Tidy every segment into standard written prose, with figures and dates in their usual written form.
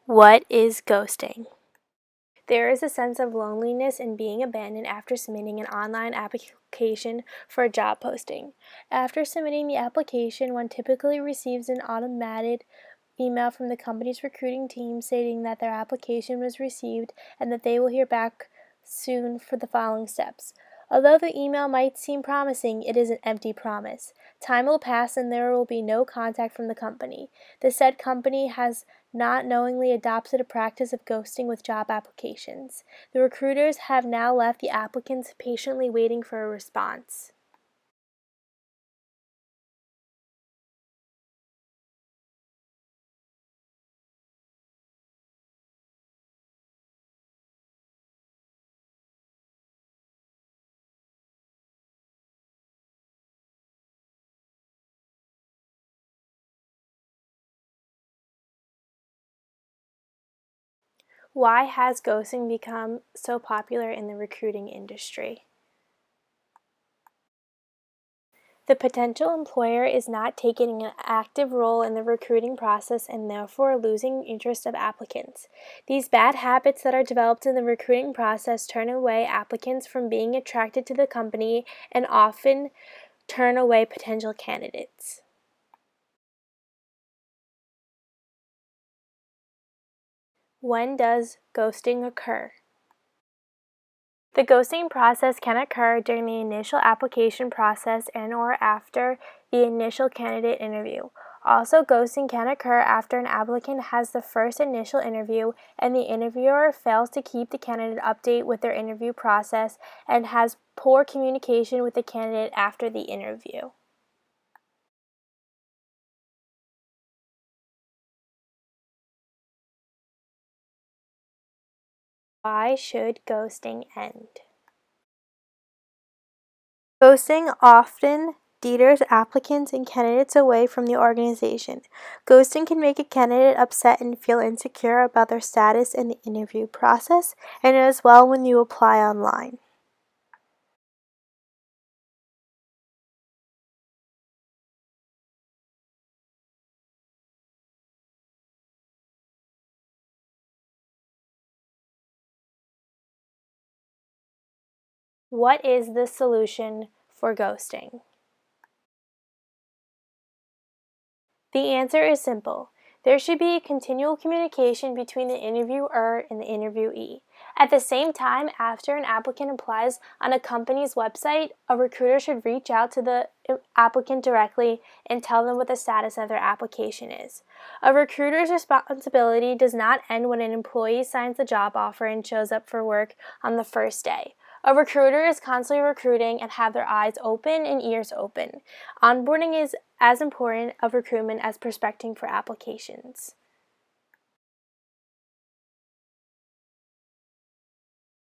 What is ghosting? There is a sense of loneliness in being abandoned after submitting an online application for a job posting. After submitting the application, one typically receives an automated email from the company's recruiting team stating that their application was received and that they will hear back soon for the following steps. Although the email might seem promising, it is an empty promise. Time will pass and there will be no contact from the company. The said company has not knowingly adopted a practice of ghosting with job applications. The recruiters have now left the applicants patiently waiting for a response. Why has ghosting become so popular in the recruiting industry? The potential employer is not taking an active role in the recruiting process and therefore losing interest of applicants. These bad habits that are developed in the recruiting process turn away applicants from being attracted to the company and often turn away potential candidates. When does ghosting occur? The ghosting process can occur during the initial application process and/or after the initial candidate interview. Also, ghosting can occur after an applicant has the first initial interview and the interviewer fails to keep the candidate updated with their interview process and has poor communication with the candidate after the interview. Why should ghosting end? Ghosting often deters applicants and candidates away from the organization. Ghosting can make a candidate upset and feel insecure about their status in the interview process, and as well when you apply online. What is the solution for ghosting? The answer is simple. There should be continual communication between the interviewer and the interviewee. At the same time, after an applicant applies on a company's website, a recruiter should reach out to the applicant directly and tell them what the status of their application is. A recruiter's responsibility does not end when an employee signs the job offer and shows up for work on the first day. A recruiter is constantly recruiting and have their eyes open and ears open. Onboarding is as important of recruitment as prospecting for applications.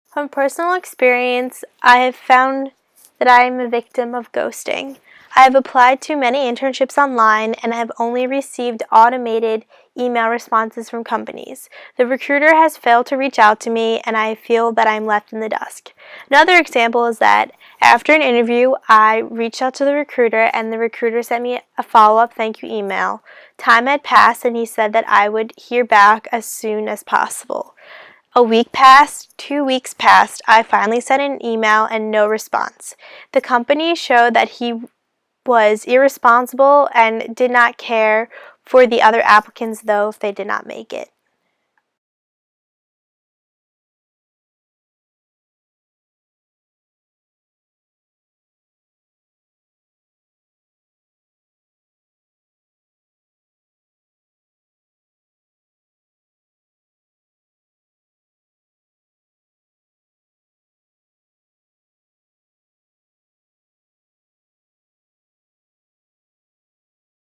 From personal experience, I have found that I am a victim of ghosting. I have applied to many internships online and have only received automated email responses from companies. The recruiter has failed to reach out to me and I feel that I'm left in the dust. Another example is that after an interview, I reached out to the recruiter and the recruiter sent me a follow-up thank you email. Time had passed and he said that I would hear back as soon as possible. A week passed, 2 weeks passed, I finally sent an email and no response. The company showed that he was irresponsible and did not care for the other applicants though if they did not make it.